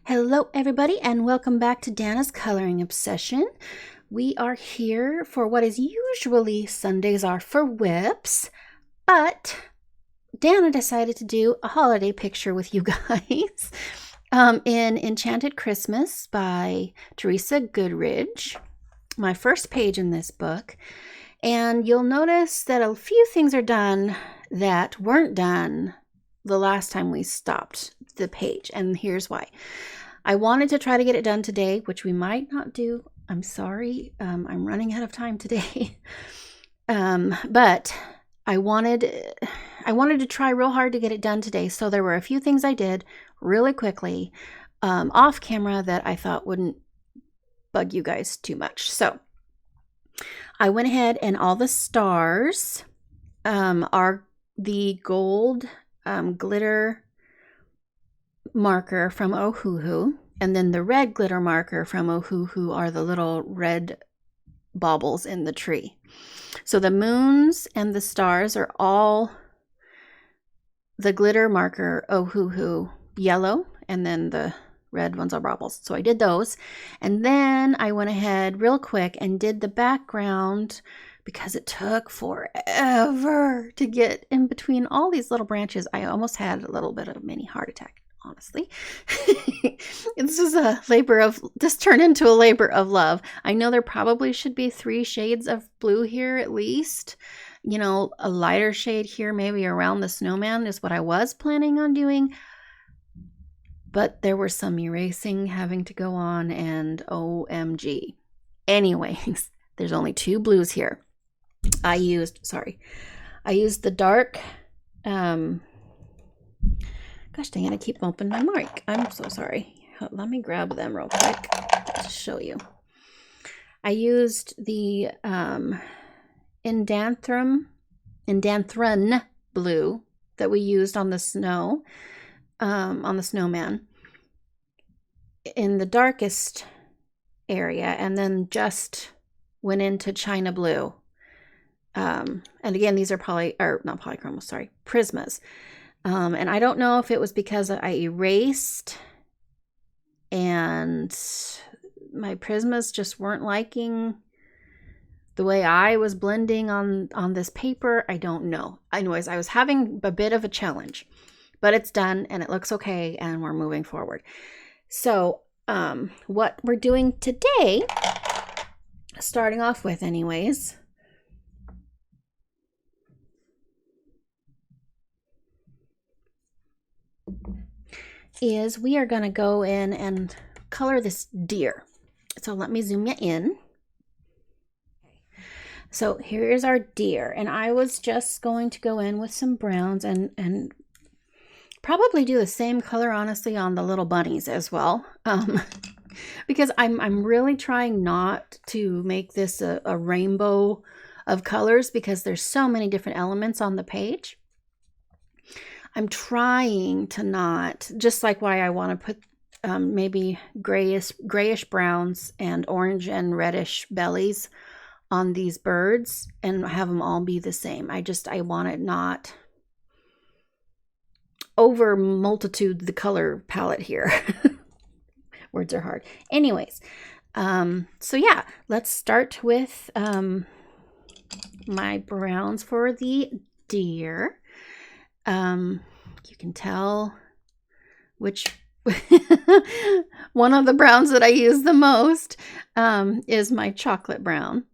Hello everybody and welcome back to Dana's Coloring Obsession. We are here for what is usually Sundays are for whips, but Dana decided to do a holiday picture with you guys in Enchanted Christmas by Teresa Goodridge, my first page in this book. And you'll notice that a few things are done that weren't done the last time we stopped the page, and here's why. I wanted to try to get it done today, which we might not do. I'm sorry. I'm running out of time today. But I wanted to try real hard to get it done today. So there were a few things I did really quickly off camera that I thought wouldn't bug you guys too much. So I went ahead and all the stars are the gold glitter marker from Ohuhu, and then the red glitter marker from Ohuhu are the little red baubles in the tree. So the moons and the stars are all the glitter marker Ohuhu yellow, and then the red ones are baubles. So I did those, and then I went ahead real quick and did the background because it took forever to get in between all these little branches. I almost had a little bit of a mini heart attack, honestly. This is this turned into a labor of love. I know there probably should be 3 shades of blue here at least. You know, a lighter shade here, maybe around the snowman is what I was planning on doing. But there was some erasing having to go on, and OMG. Anyways, there's only 2 blues here. I used the dark, gosh dang it, I keep opening my mic. I'm so sorry. Let me grab them real quick to show you. I used the Indanthrun blue that we used on the snow, on the snowman, in the darkest area, and then just went into China blue. And again, these are Prismas. And I don't know if it was because I erased and my Prismas just weren't liking the way I was blending on this paper. I don't know. Anyways, I was having a bit of a challenge, but it's done and it looks okay and we're moving forward. So what we're doing today, starting off with anyways, is we are going to go in and color this deer. So let me zoom you in. So here's our deer, and I was just going to go in with some browns and probably do the same color, honestly, on the little bunnies as well, because I'm really trying not to make this a rainbow of colors because there's so many different elements on the page. I'm trying to not, just like why I want to put maybe grayish browns and orange and reddish bellies on these birds and have them all be the same. I want it not over multitude the color palette here. Words are hard. Anyways, so yeah, let's start with my browns for the deer. You can tell which one of the browns that I use the most is my chocolate brown.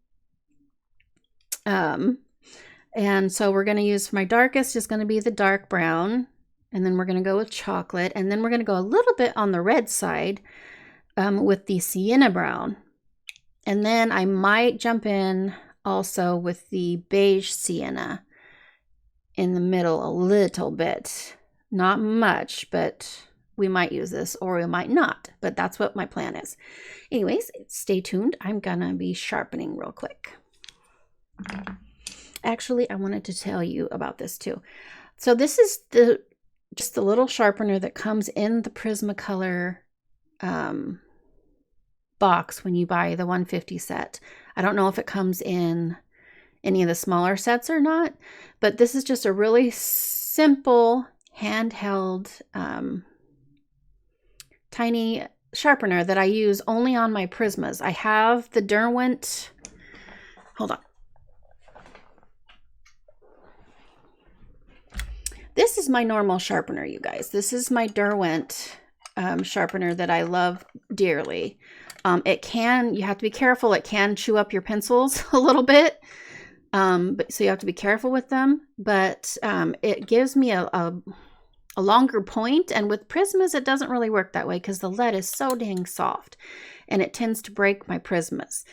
And so we're going to use, my darkest is going to be the dark brown, and then we're going to go with chocolate, and then we're going to go a little bit on the red side with the sienna brown. And then I might jump in also with the beige sienna in the middle a little bit. Not much, but we might use this or we might not, but that's what my plan is. Anyways, stay tuned. I'm gonna be sharpening real quick. Actually, I wanted to tell you about this too. So this is just the little sharpener that comes in the Prismacolor box when you buy the 150 set. I don't know if it comes in any of the smaller sets or not, but this is just a really simple handheld tiny sharpener that I use only on my Prismas. I have the Derwent, hold on. This is my normal sharpener, you guys. This is my Derwent sharpener that I love dearly. You have to be careful. It can chew up your pencils a little bit. So you have to be careful with them. But it gives me a longer point. And with Prismas, it doesn't really work that way because the lead is so dang soft. And it tends to break my Prismas.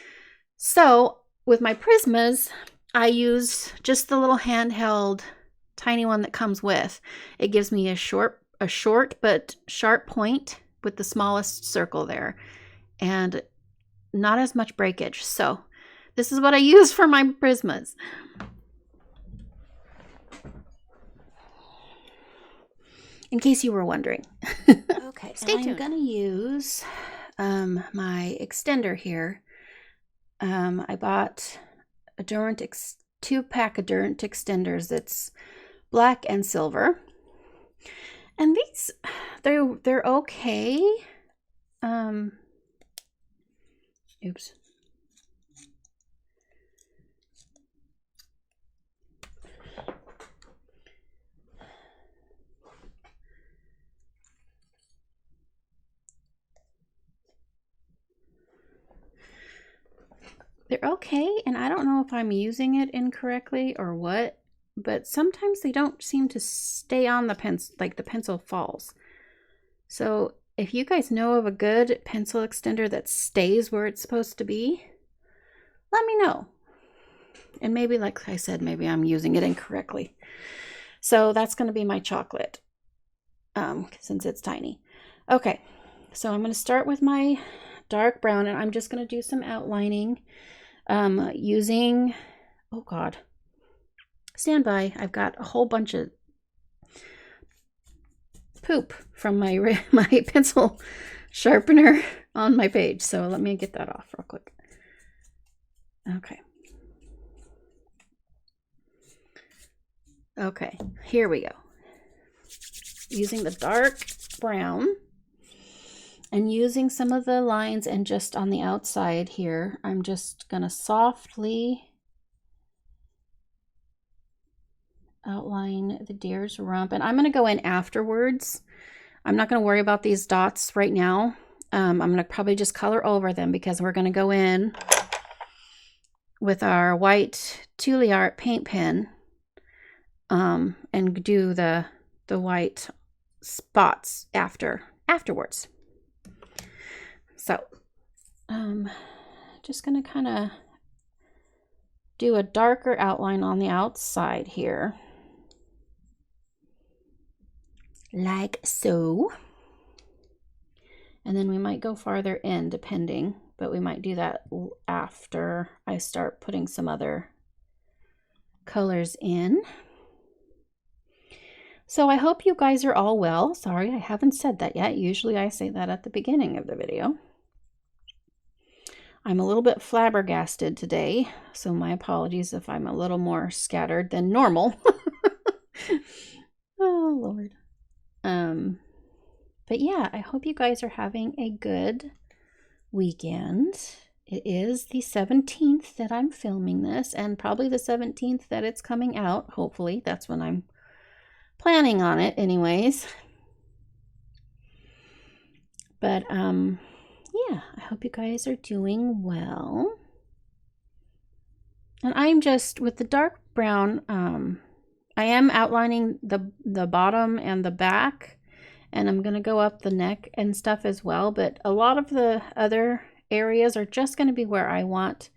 So with my Prismas, I use just the little handheld tiny one that comes with. It gives me a short but sharp point with the smallest circle there and not as much breakage. So this is what I use for my Prismas. In case you were wondering. Okay, stay tuned. I'm going to use my extender here. I bought a Durant 2-pack of Durant extenders that's black and silver, and these they're okay. Oops. They're okay, and I don't know if I'm using it incorrectly or what, but sometimes they don't seem to stay on the pencil, like the pencil falls. So if you guys know of a good pencil extender that stays where it's supposed to be, let me know. And maybe, like I said, maybe I'm using it incorrectly. So that's going to be my chocolate, since it's tiny. Okay, so I'm going to start with my dark brown, and I'm just going to do some outlining using, oh God, stand by. I've got a whole bunch of poop from my pencil sharpener on my page. So let me get that off real quick. Okay. Okay, here we go. Using the dark brown and using some of the lines, and just on the outside here, I'm just going to softly outline the deer's rump. And I'm going to go in afterwards. I'm not going to worry about these dots right now. I'm going to probably just color over them because we're going to go in with our white Tule Art paint pen and do the white spots afterwards. So just going to kind of do a darker outline on the outside here, like so. And then we might go farther in depending, but we might do that after I start putting some other colors in. So I hope you guys are all well. Sorry, I haven't said that yet. Usually I say that at the beginning of the video. I'm a little bit flabbergasted today, so my apologies if I'm a little more scattered than normal. Oh, Lord. But yeah, I hope you guys are having a good weekend. It is the 17th that I'm filming this, and probably the 17th that it's coming out. Hopefully, that's when I'm planning on it anyways. But yeah, I hope you guys are doing well. And I'm just, with the dark brown, I am outlining the bottom and the back, and I'm going to go up the neck and stuff as well. But a lot of the other areas are just going to be where I want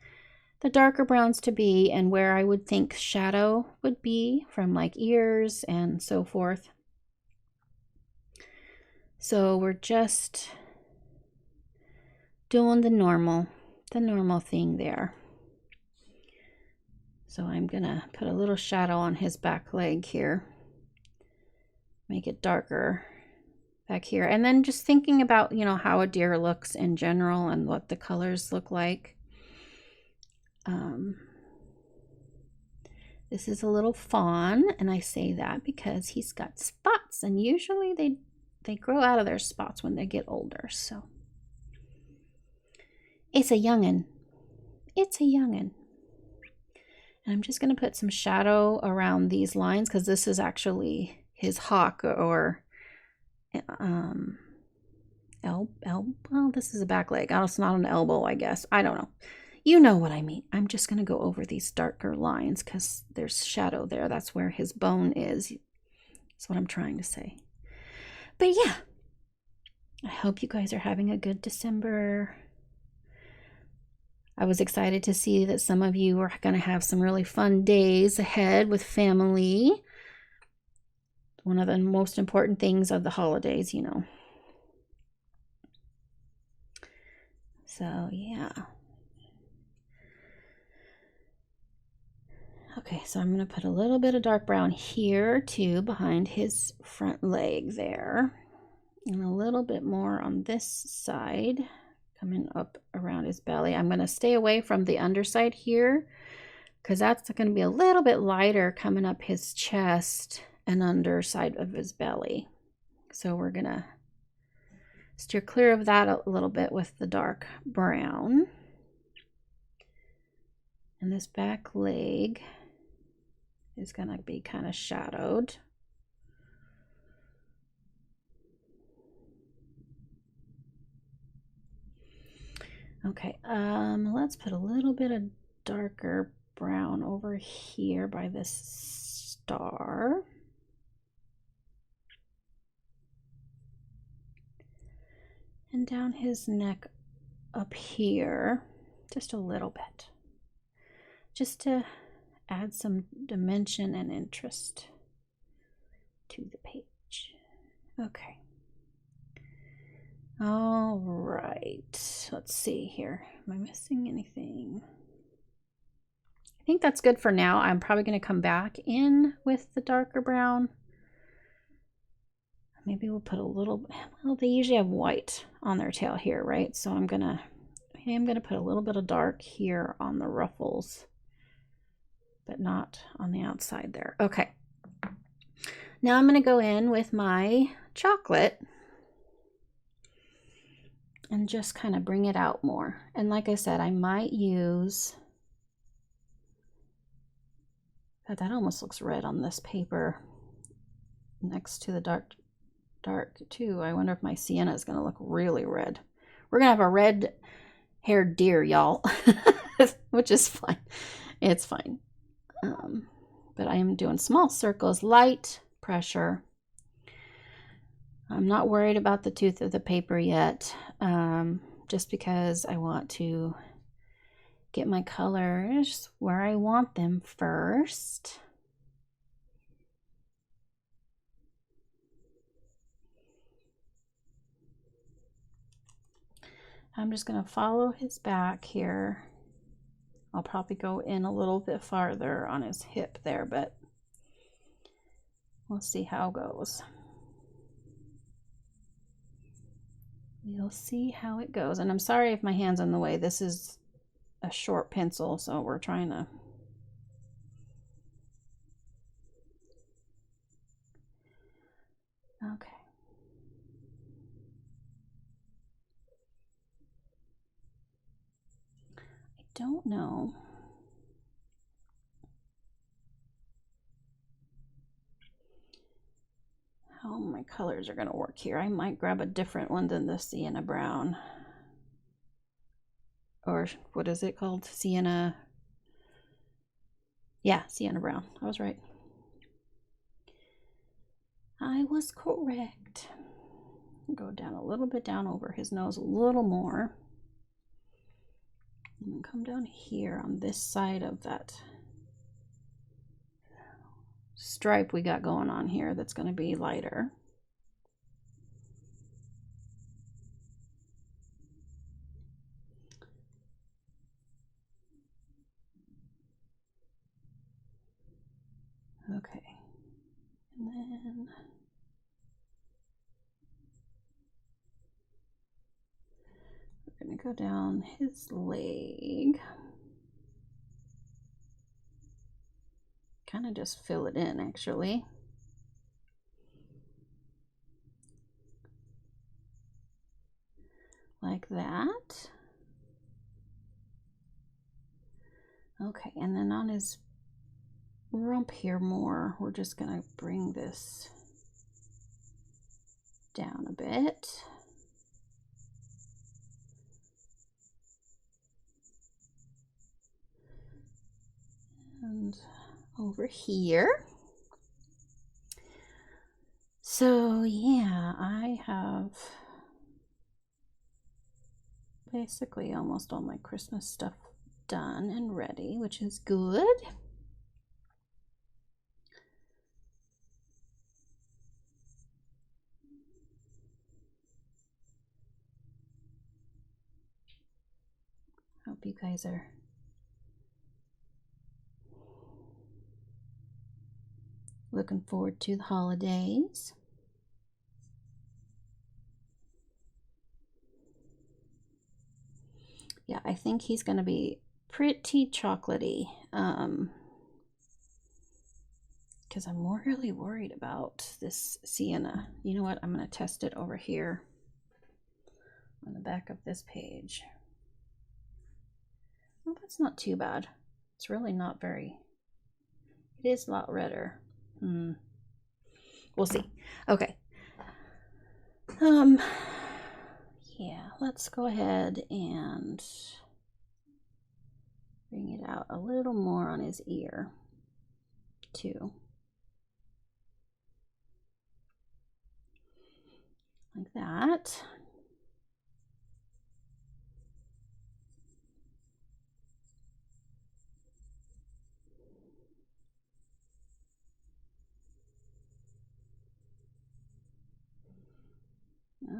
the darker browns to be, and where I would think shadow would be from like ears and so forth. So we're just doing the normal thing there. So I'm gonna put a little shadow on his back leg here, make it darker back here, and then just thinking about, you know, how a deer looks in general and what the colors look like. This is a little fawn, and I say that because he's got spots, and usually they grow out of their spots when they get older. So it's a youngin'. It's a youngin'. And I'm just going to put some shadow around these lines because this is actually his hock or well, this is a back leg. Oh, it's not an elbow, I guess. I don't know. You know what I mean. I'm just going to go over these darker lines because there's shadow there. That's where his bone is. That's what I'm trying to say. But yeah, I hope you guys are having a good December. I was excited to see that some of you are going to have some really fun days ahead with family. One of the most important things of the holidays, you know. So, yeah. Okay, so I'm going to put a little bit of dark brown here, too, behind his front leg there. And a little bit more on this side. Coming up around his belly. I'm going to stay away from the underside here because that's going to be a little bit lighter coming up his chest and underside of his belly. So we're going to steer clear of that a little bit with the dark brown. And this back leg is going to be kind of shadowed. Okay, let's put a little bit of darker brown over here by this star. And down his neck up here, just a little bit. Just to add some dimension and interest to the page. Okay. All right, let's see here. Am I missing anything? I think that's good for now. I'm probably going to come back in with the darker brown. Maybe we'll put a little, well, they usually have white on their tail here, right? So I'm gonna put a little bit of dark here on the ruffles, but not on the outside there. Okay. Now I'm gonna go in with my chocolate and just kind of bring it out more. And like I said, I might use, God, that almost looks red on this paper next to the dark too. I wonder if my sienna is going to look really red. We're going to have a red haired deer, y'all, which is fine. It's fine. But I am doing small circles, light pressure. I'm not worried about the tooth of the paper yet, just because I want to get my colors where I want them first. I'm just going to follow his back here. I'll probably go in a little bit farther on his hip there, but we'll see how it goes. We'll see how it goes. And I'm sorry if my hand's in the way. This is a short pencil, so we're trying to... Okay. I don't know how my colors are going to work here. I might grab a different one than the sienna brown. Or what is it called? Sienna. Yeah, sienna brown. I was right. I was correct. Go down a little bit down over his nose, a little more. And come down here on this side of that stripe we got going on here that's going to be lighter. Okay. And then we're going to go down his leg. Kind of just fill it in, actually. like that. Okay, and then on his rump here more, we're just gonna bring this down a bit. And over here. So yeah, I have basically almost all my Christmas stuff done and ready, which is good. Hope you guys are looking forward to the holidays. Yeah, I think he's going to be pretty chocolatey, because I'm really worried about this sienna. You know what? I'm going to test it over here on the back of this page. Well, that's not too bad. It's really not very... It is a lot redder. We'll see. Okay. Yeah, let's go ahead and bring it out a little more on his ear, too. Like that.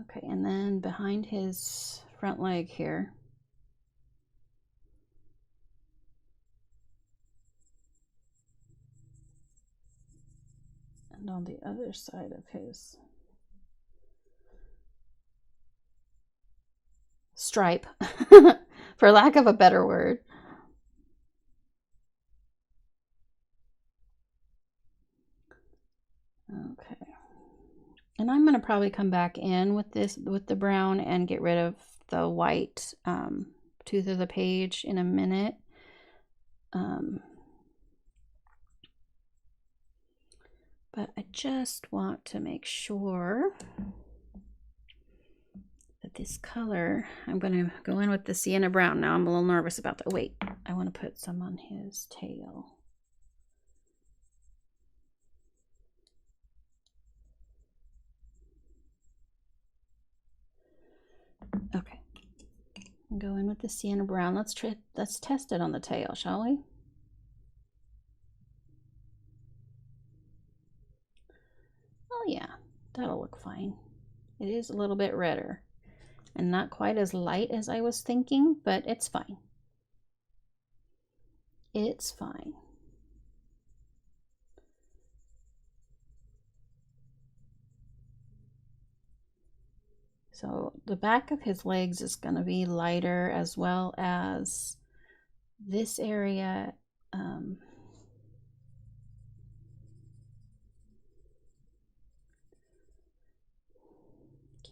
Okay, and then behind his front leg here. And on the other side of his stripe, for lack of a better word. Okay. And I'm going to probably come back in with this, with the brown, and get rid of the white tooth of the page in a minute. But I just want to make sure that this color, I'm going to go in with the sienna brown. Now I'm a little nervous about that. Wait, I want to put some on his tail. Okay, go in with the sienna brown. Let's test it on the tail, shall we? Oh yeah, that'll look fine. It is a little bit redder and not quite as light as I was thinking, but it's fine. It's fine. So the back of his legs is going to be lighter, as well as this area. Can't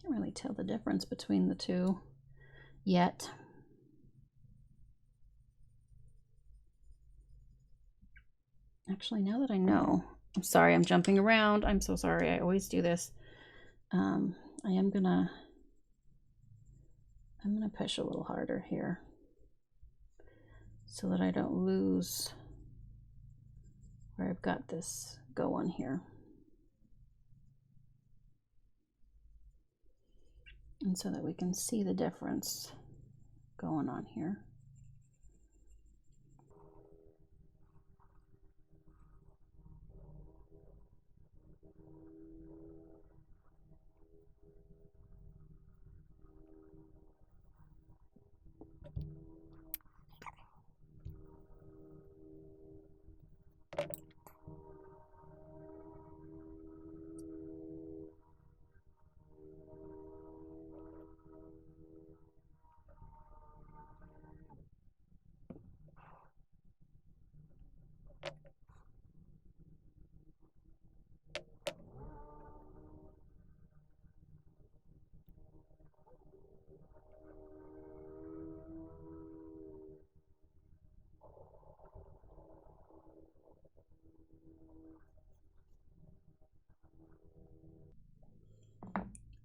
really tell the difference between the two yet. Actually, now that I know, I'm sorry, I'm jumping around. I'm so sorry. I always do this. I'm gonna push a little harder here so that I don't lose where I've got this going here. And so that we can see the difference going on here.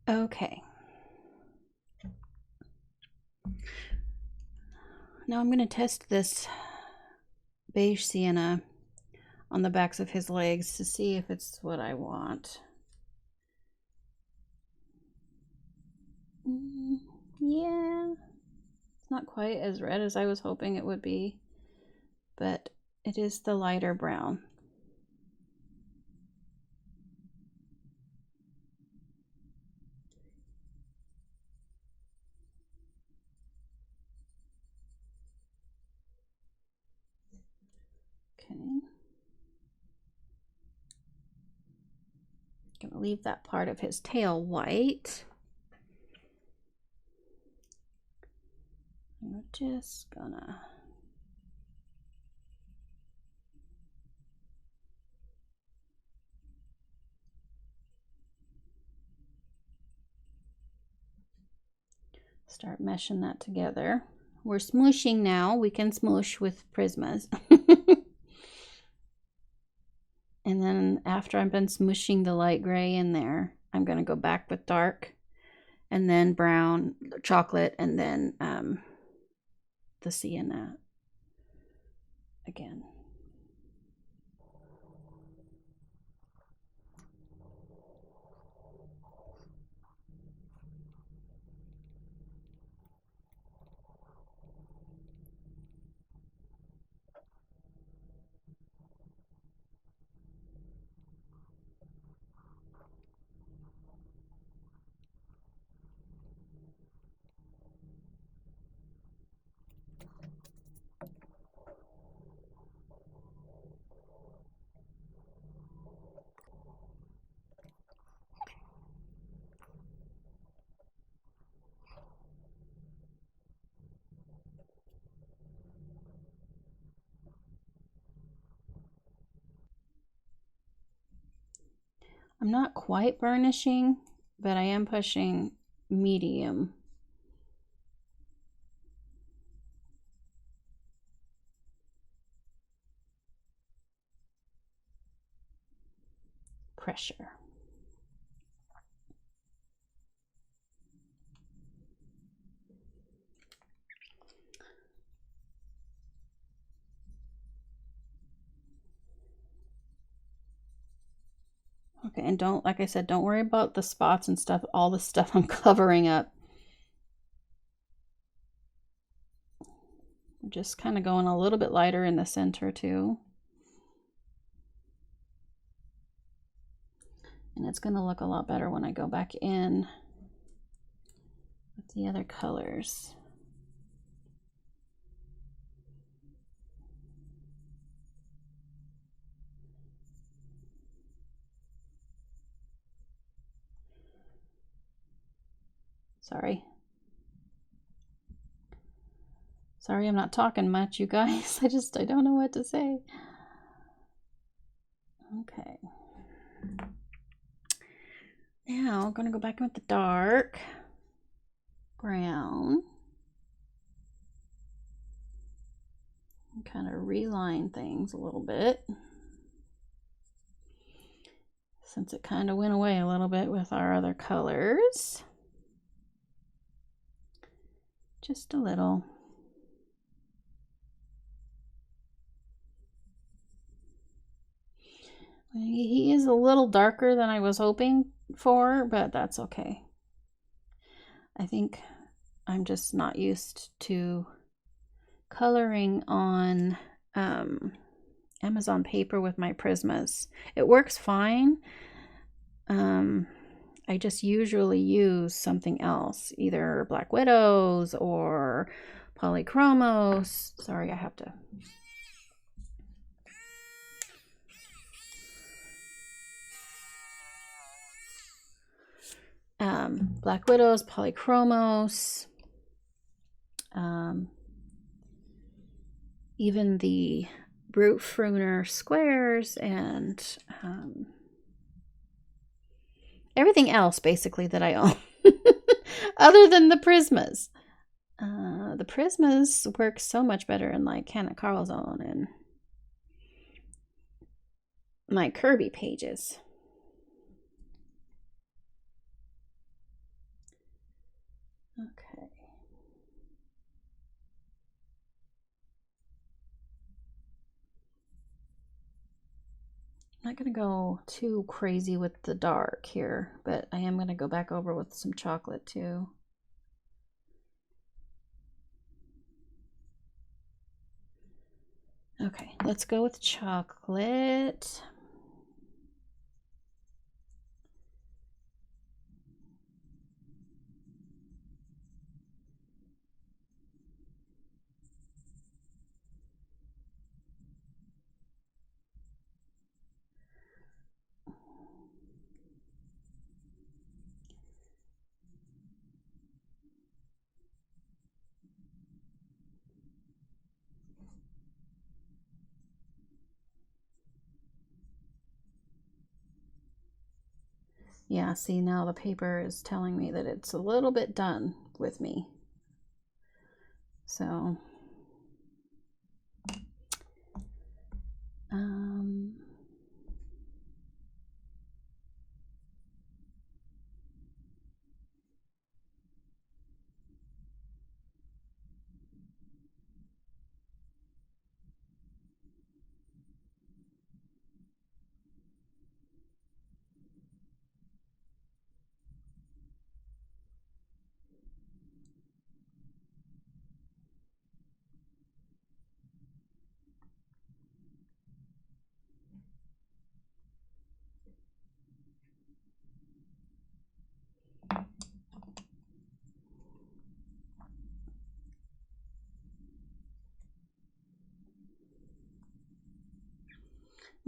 Okay. Now I'm going to test this beige sienna on the backs of his legs to see if it's what I want. Yeah, it's not quite as red as I was hoping it would be, but it is the lighter brown. Okay. Gonna leave that part of his tail white. I'm just gonna start meshing that together. We're smooshing now. We can smoosh with Prismas. And then after I've been smooshing the light gray in there, I'm going to go back with dark and then brown, chocolate, and then the sienna again. I'm not quite burnishing, but I am pushing medium. Pressure. Okay, and don't, like I said, don't worry about the spots and stuff, all the stuff I'm covering up. I'm just kind of going a little bit lighter in the center too. And it's going to look a lot better when I go back in with the other colors. Sorry. Sorry, I'm not talking much, you guys. I don't know what to say. Okay. Now I'm going to go back in with the dark brown. And kind of reline things a little bit. Since it kind of went away a little bit with our other colors. Just a little. He is a little darker than I was hoping for, but that's okay. I think I'm just not used to coloring on Amazon paper with my Prismas. It works fine. I just usually use something else, either Black Widows or Polychromos. Sorry, I have to. Black Widows, Polychromos, even the Brute Fruner squares, and everything else basically that I own other than the Prismas. The Prismas work so much better in like Hannah Carlzone and my Kirby pages. Okay. I'm not going to go too crazy with the dark here, but I am going to go back over with some chocolate too. Okay, let's go with chocolate. Yeah, see, now the paper is telling me that it's a little bit done with me. So,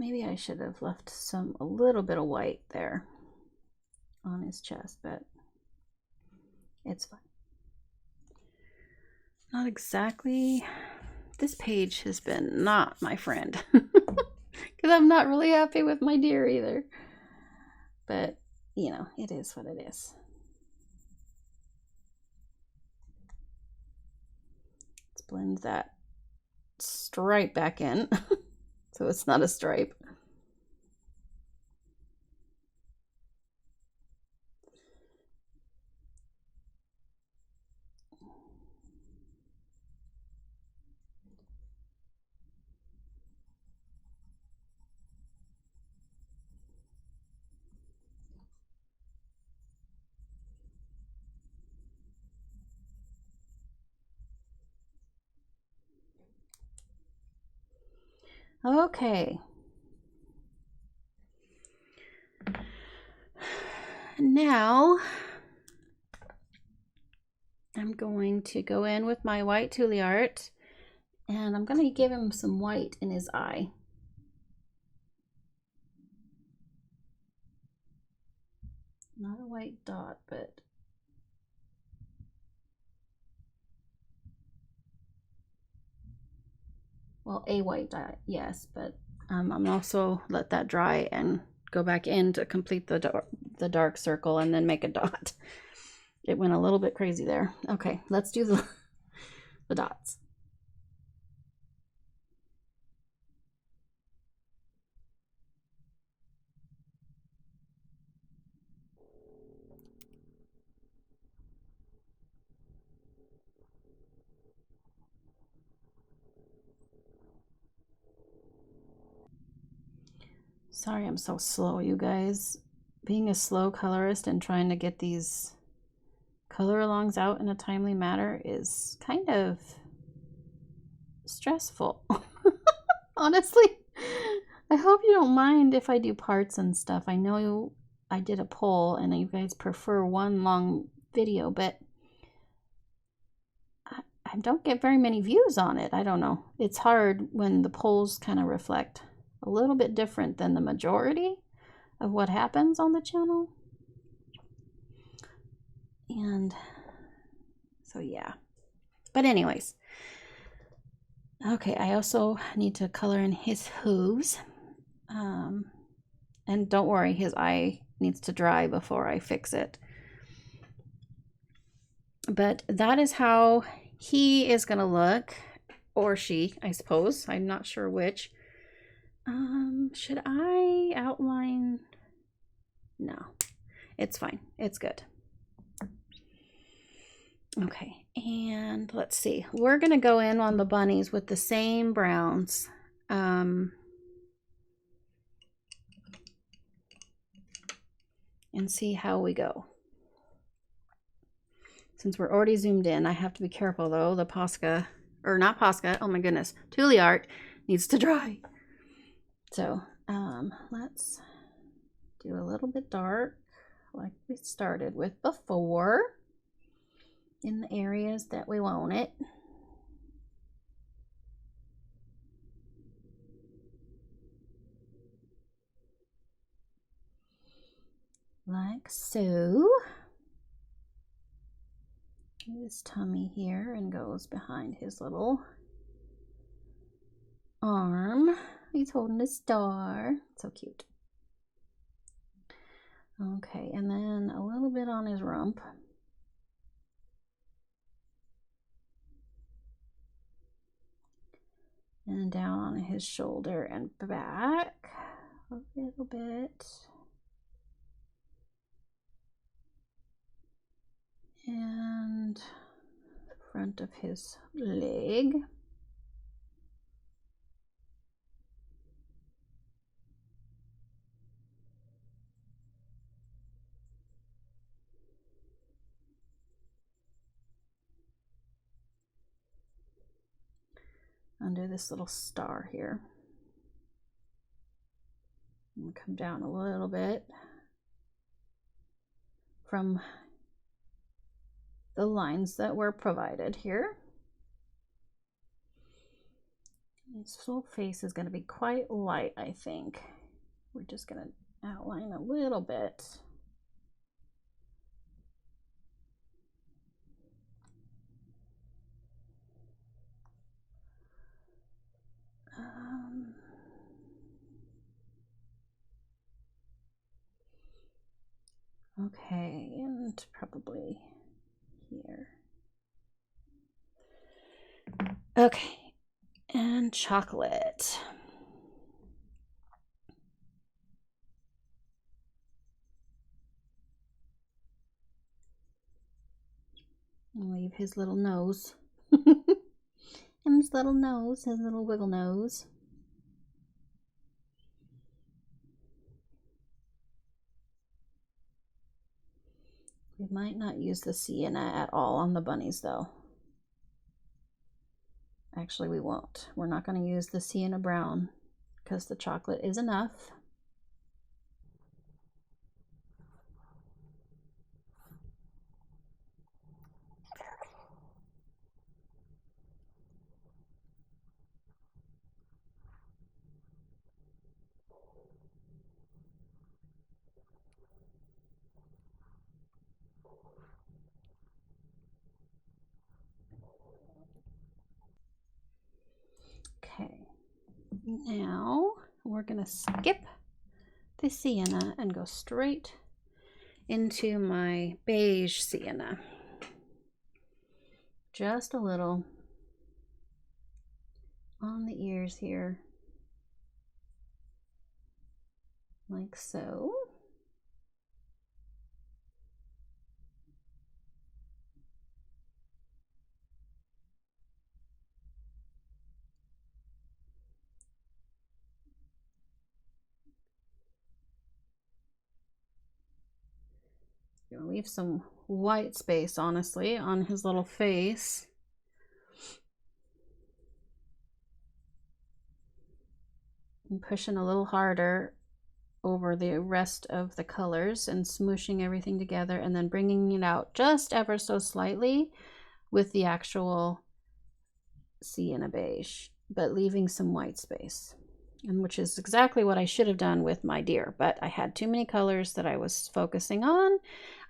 maybe I should have left a little bit of white there on his chest, but it's fine. Not exactly. This page has been not my friend because I'm not really happy with my deer either. But, you know, it is what it is. Let's blend that stripe back in so it's not a stripe. Okay. Now I'm going to go in with my white Tule art and I'm going to give him some white in his eye. Not a white dot, but well, a white dot, yes, but I'm also let that dry and go back in to complete the dark circle and then make a dot. It went a little bit crazy there. Okay, let's do the dots. Sorry I'm so slow, you guys. Being a slow colorist and trying to get these color alongs out in a timely manner is kind of stressful. Honestly, I hope you don't mind if I do parts and stuff. I know I did a poll and you guys prefer one long video, but I don't get very many views on it. I don't know. It's hard when the polls kind of reflect a little bit different than the majority of what happens on the channel. And so, yeah. But anyways, okay, I also need to color in his hooves. And don't worry, his eye needs to dry before I fix it. But that is how he is going to look, or she, I suppose. I'm not sure which. Should I outline? No, it's fine. It's good. Okay, and let's see. We're going to go in on the bunnies with the same browns. And see how we go. Since we're already zoomed in, I have to be careful though. The Posca, or not Posca, oh my goodness, Tule art needs to dry. So let's do a little bit dark like we started with before in the areas that we want it. Like so. His tummy here and goes behind his little arm. He's holding a star. So cute. Okay, and then a little bit on his rump. And down on his shoulder and back a little bit. And front of his leg. Under this little star here. I'm gonna come down a little bit from the lines that were provided here. His whole face is going to be quite light, I think. We're just going to outline a little bit. Okay, and probably here. Okay, and chocolate. Leave his little nose. His little nose, his little wiggle nose. We might not use the sienna at all on the bunnies though. Actually, we won't. We're not going to use the sienna brown because the chocolate is enough. Okay, now we're going to skip the sienna and go straight into my beige sienna. Just a little on the ears here, like so. Gonna leave some white space, honestly, on his little face. I'm pushing a little harder over the rest of the colors and smooshing everything together and then bringing it out just ever so slightly with the actual sienna beige, but leaving some white space. And which is exactly what I should have done with my deer, but I had too many colors that I was focusing on.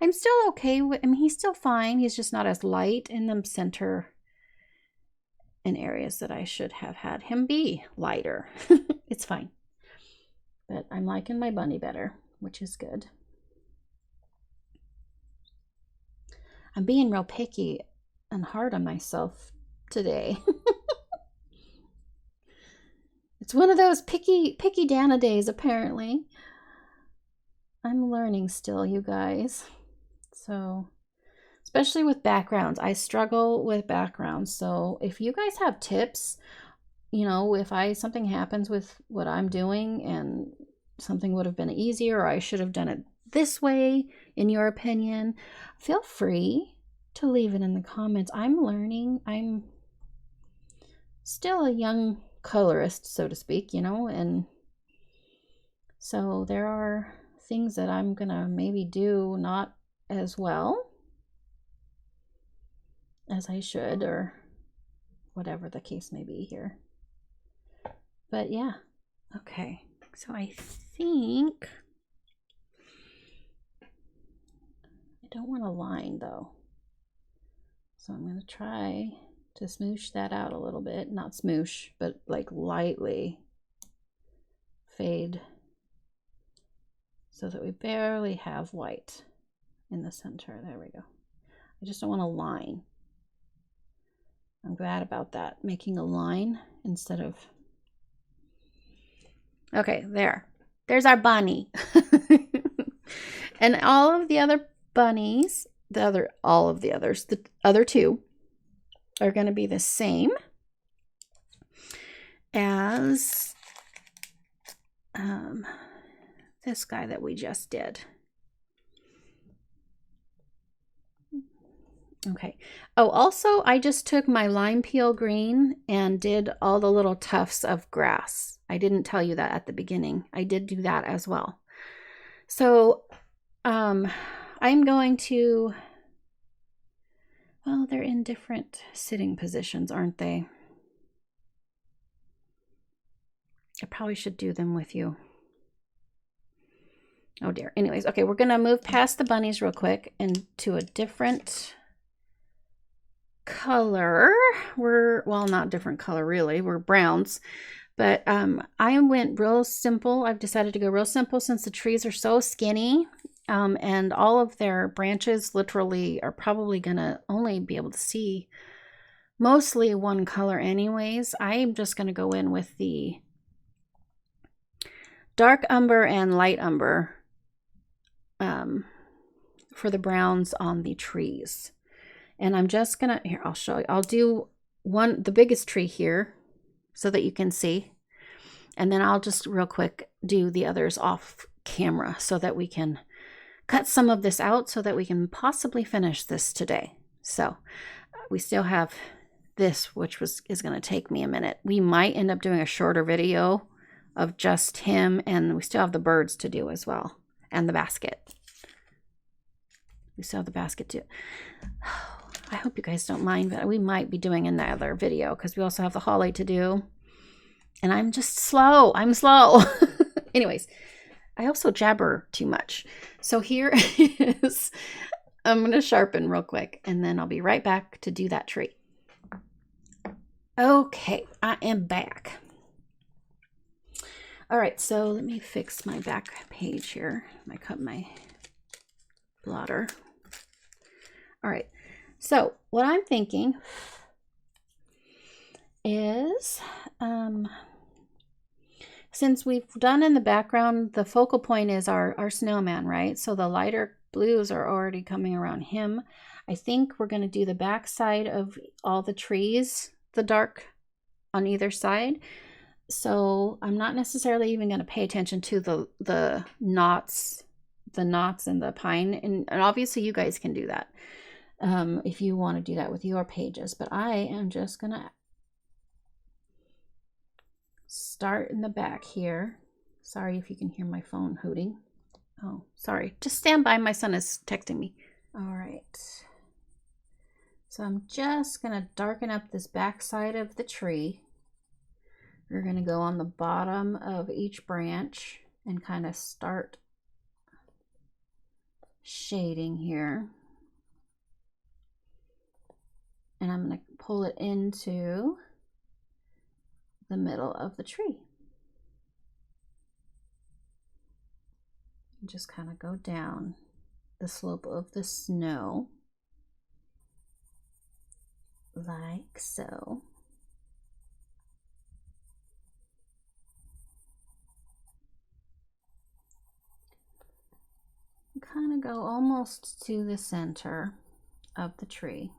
I'm still okay with, I mean, he's still fine. He's just not as light in the center in areas that I should have had him be lighter. It's fine. But I'm liking my bunny better, which is good. I'm being real picky and hard on myself today. It's one of those picky Dana days, apparently. I'm learning still, you guys. So especially with backgrounds. I struggle with backgrounds. So if you guys have tips, you know, if something happens with what I'm doing and something would have been easier, or I should have done it this way, in your opinion, feel free to leave it in the comments. I'm learning. I'm still a young colorist, so to speak, you know, and so there are things that I'm gonna maybe do not as well as I should, or whatever the case may be here. But yeah, okay. So I think I don't want a line though. So I'm gonna try to smoosh that out a little bit. Not smoosh, but like lightly fade so that we barely have white in the center. There we go. I just don't want a line. I'm glad about that, making a line instead of... Okay, there's our bunny. And all of the other bunnies, all of the others, the other two are going to be the same as this guy that we just did. Okay. Oh, also, I just took my lime peel green and did all the little tufts of grass. I didn't tell you that at the beginning. I did do that as well. So, I'm going to... Well, they're in different sitting positions, aren't they? I probably should do them with you. Oh dear. Anyways, okay, we're going to move past the bunnies real quick into a different color. Well, not different color really. We're browns. But I went real simple. I've decided to go real simple since the trees are so skinny. And all of their branches literally are probably going to only be able to see mostly one color anyways. I'm just going to go in with the dark umber and light umber for the browns on the trees. And I'm just going to, here, I'll show you. I'll do the biggest tree here so that you can see. And then I'll just real quick do the others off camera so that we can cut some of this out so that we can possibly finish this today. So we still have this, which is going to take me a minute. We might end up doing a shorter video of just him, and we still have the birds to do as well, and the basket. We still have the basket too. I hope you guys don't mind, but we might be doing another video because we also have the holly to do. And I'm just slow. I'm slow. Anyways, I also jabber too much. So here is, I'm going to sharpen real quick, and then I'll be right back to do that tree. Okay, I am back. All right, so let me fix my back page here. I cut my blotter. All right, so what I'm thinking is, since we've done in the background, the focal point is our snowman, right? So the lighter blues are already coming around him. I think we're going to do the back side of all the trees, the dark on either side. So I'm not necessarily even going to pay attention to the knots and the pine. And obviously you guys can do that if you want to do that with your pages. But I am just going to start in the back here. Sorry if you can hear my phone hooting. Oh, sorry. Just stand by. My son is texting me. All right. So I'm just going to darken up this back side of the tree. We're going to go on the bottom of each branch and kind of start shading here. And I'm going to pull it into the middle of the tree. And just kind of go down the slope of the snow like so. Kind of go almost to the center of the tree.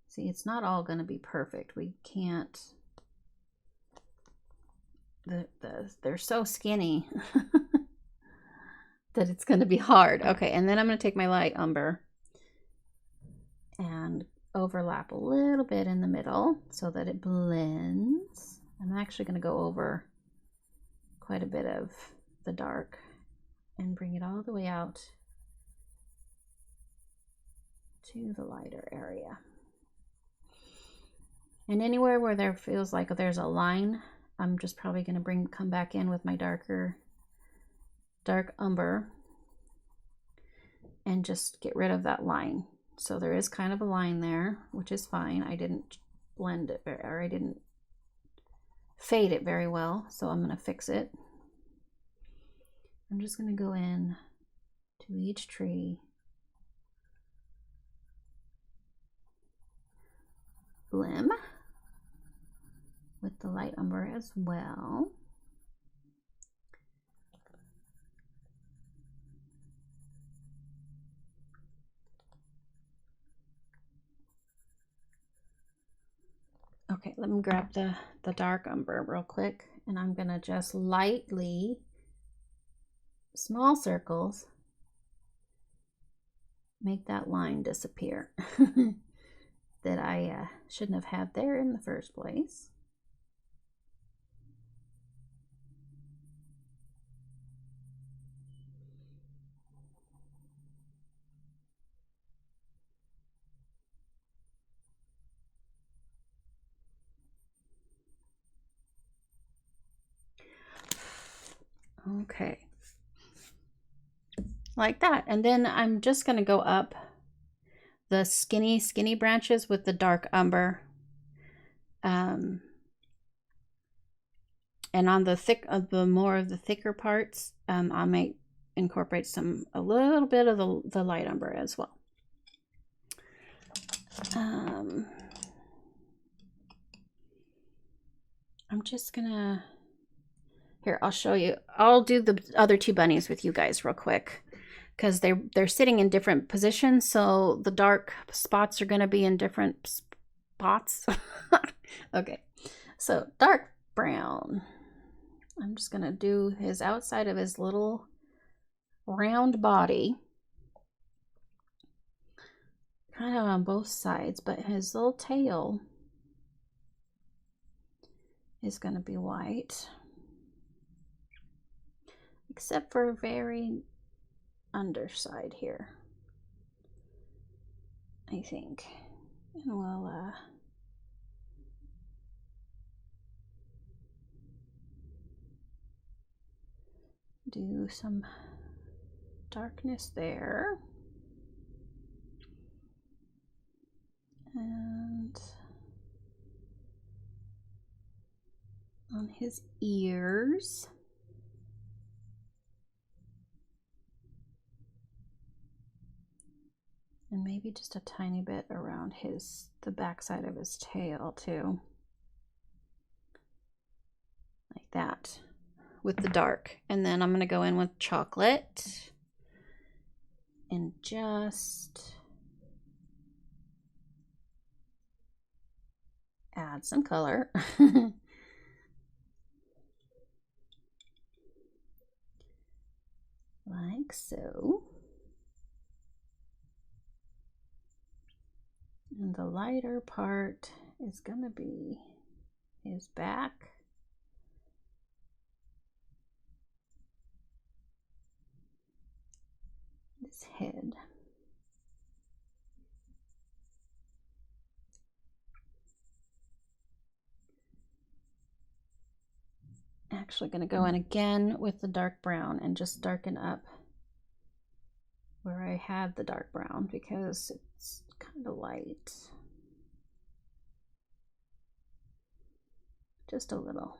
See, it's not all going to be perfect. We can't, they're so skinny that it's going to be hard. Okay, and then I'm going to take my light umber and overlap a little bit in the middle so that it blends. I'm actually going to go over quite a bit of the dark and bring it all the way out to the lighter area. And anywhere where there feels like there's a line, I'm just probably going to come back in with my dark umber and just get rid of that line. So there is kind of a line there, which is fine. I didn't blend it, or I didn't fade it very well, so I'm going to fix it. I'm just going to go in to each tree, limb with the light umber as well. Okay, let me grab the dark umber real quick, and I'm gonna just lightly, small circles, make that line disappear that I shouldn't have had there in the first place. Okay, like that. And then I'm just going to go up the skinny branches with the dark umber. And on the more of the thicker parts, I might incorporate a little bit of the light umber as well. I'm just gonna, here, I'll show you. I'll do the other two bunnies with you guys real quick, because they're sitting in different positions, so the dark spots are going to be in different spots. Okay, so dark brown. I'm just going to do his outside of his little round body, kind of on both sides, but his little tail is going to be white, except for a very underside here, I think. And we'll do some darkness there. And on his ears. And maybe just a tiny bit around the backside of his tail too. Like that, with the dark. And then I'm going to go in with chocolate and just add some color. Like so. And the lighter part is going to be his back. His head. Actually going to go in again with the dark brown and just darken up where I had the dark brown, because it's kind of light. Just a little.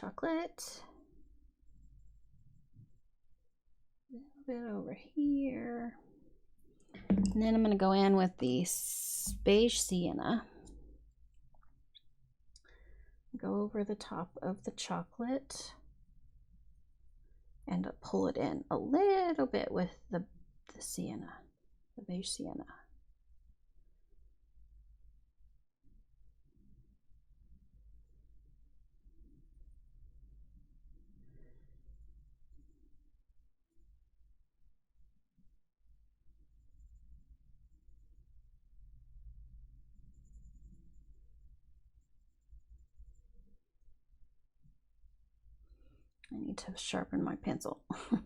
chocolate. A little bit over here. And then I'm going to go in with the beige sienna. Go over the top of the chocolate and pull it in a little bit with the sienna, the beige sienna. I need to sharpen my pencil. I'm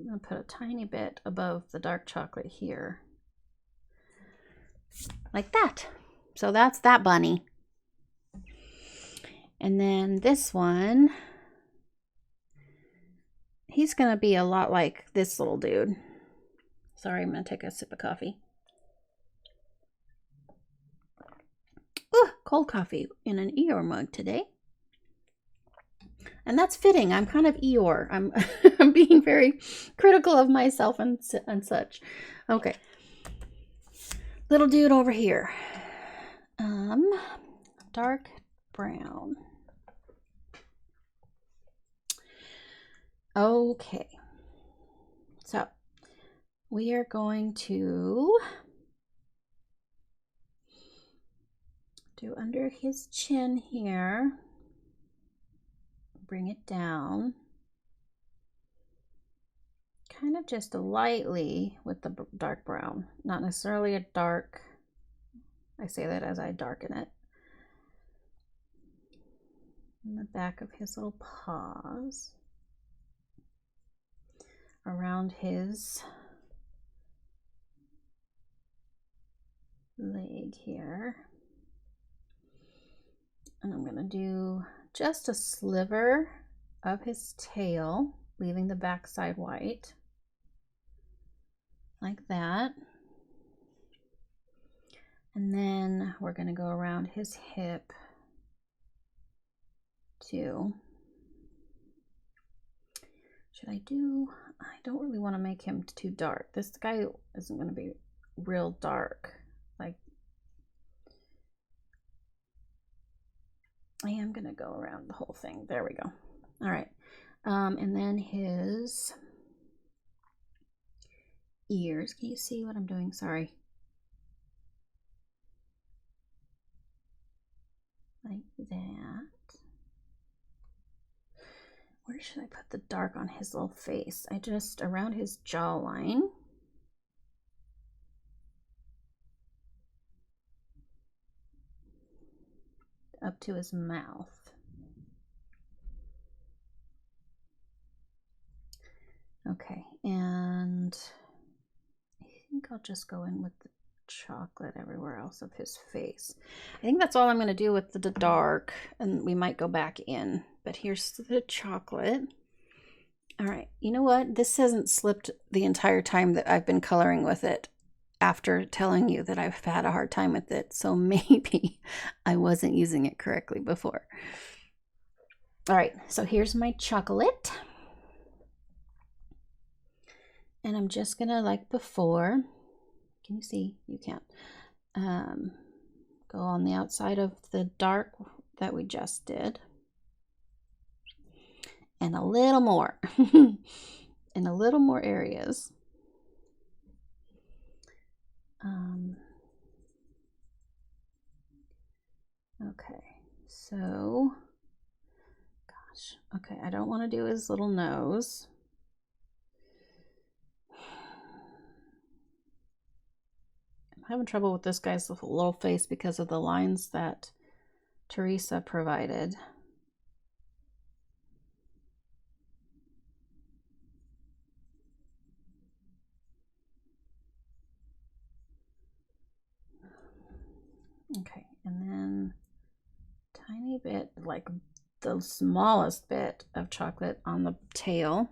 going to put a tiny bit above the dark chocolate here. Like that. So that's that bunny. And then this one, he's going to be a lot like this little dude. Sorry, I'm going to take a sip of coffee. Ooh, cold coffee in an Eeyore mug today. And that's fitting. I'm kind of Eeyore. I'm being very critical of myself and such. Okay. Little dude over here. Dark brown. Okay. So we are going to do under his chin here. Bring it down. Kind of just lightly with the dark brown. Not necessarily a dark. I say that as I darken it. In the back of his little paws. Around his leg here. And I'm going to do just a sliver of his tail, leaving the back side white. Like that. And then we're going to go around his hip too. Should I do, I don't really want to make him too dark. This guy isn't going to be real dark. Like, I am going to go around the whole thing. There we go. All right. And then his ears. Can you see what I'm doing? Sorry. Like that. Where should I put the dark on his little face? I just, around his jawline. Up to his mouth. Okay, and I think I'll just go in with the chocolate everywhere else of his face. I think that's all I'm going to do with the dark, and we might go back in. But here's the chocolate. All right, you know what? This hasn't slipped the entire time that I've been coloring with it after telling you that I've had a hard time with it. So maybe I wasn't using it correctly before. All right, so here's my chocolate. And I'm just gonna, like before, can you see? You can't. Go on the outside of the dark that we just did. And a little more. In a little more areas. Okay, so, gosh, okay, I don't want to do his little nose. I'm having trouble with this guy's little face because of the lines that Teresa provided. Okay, and then tiny bit, like the smallest bit of chocolate on the tail.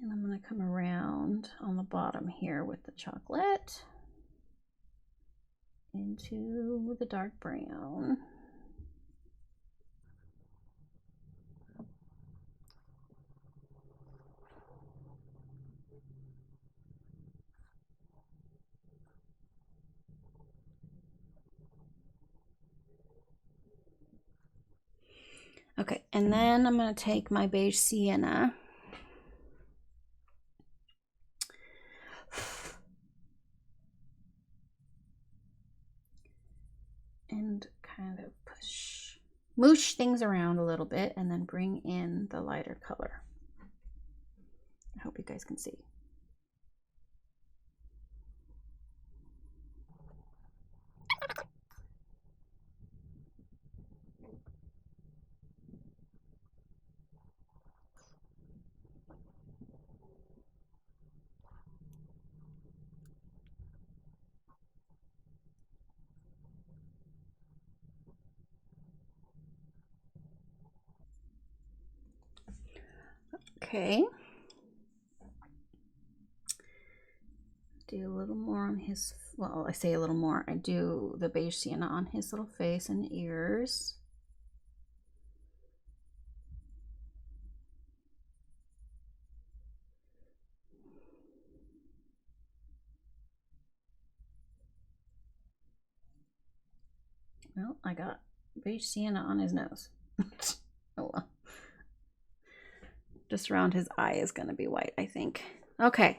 And I'm going to come around on the bottom here with the chocolate into the dark brown. Okay, and then I'm going to take my beige sienna and kind of moosh things around a little bit and then bring in the lighter color. I hope you guys can see. Okay. Do a little more on his, well, I say a little more. I do the beige sienna on his little face and ears. Well, I got beige sienna on his nose. Oh well. Just around his eye is going to be white, I think. Okay.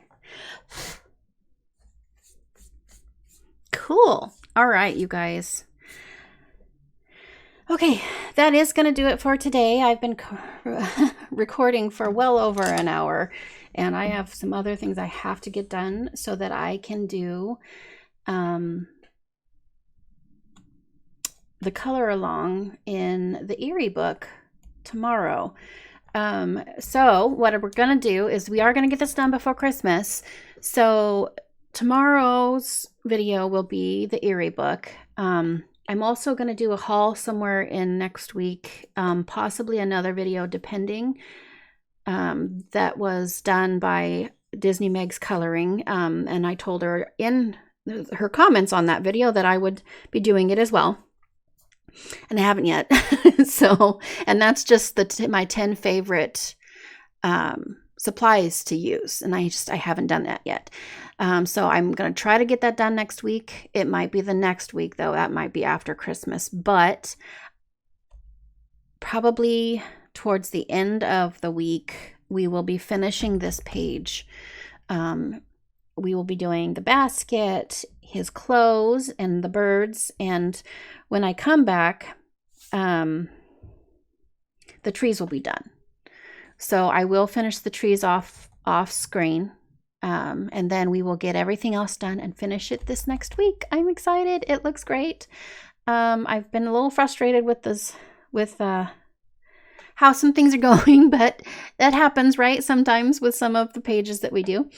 Cool. All right, you guys. Okay, that is going to do it for today. I've been recording for well over an hour, and I have some other things I have to get done so that I can do the color along in the Erie book tomorrow. So what we're gonna do is we are gonna get this done before Christmas. So tomorrow's video will be the Erie book. I'm also gonna do a haul somewhere in next week, possibly another video depending. That was done by Disney Meg's Coloring, and I told her in her comments on that video that I would be doing it as well. And I haven't yet. So, and that's just my 10 favorite supplies to use. And I haven't done that yet. So I'm going to try to get that done next week. It might be the next week though. That might be after Christmas, but probably towards the end of the week, we will be finishing this page. We will be doing the basket, his clothes, and the birds. And when I come back, the trees will be done. So I will finish the trees off screen. And then we will get everything else done and finish it this next week. I'm excited. It looks great. I've been a little frustrated with this, how some things are going, but that happens, right? Sometimes with some of the pages that we do.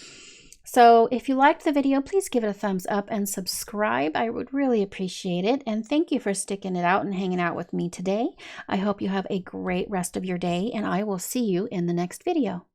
So if you liked the video, please give it a thumbs up and subscribe. I would really appreciate it. And thank you for sticking it out and hanging out with me today. I hope you have a great rest of your day, and I will see you in the next video.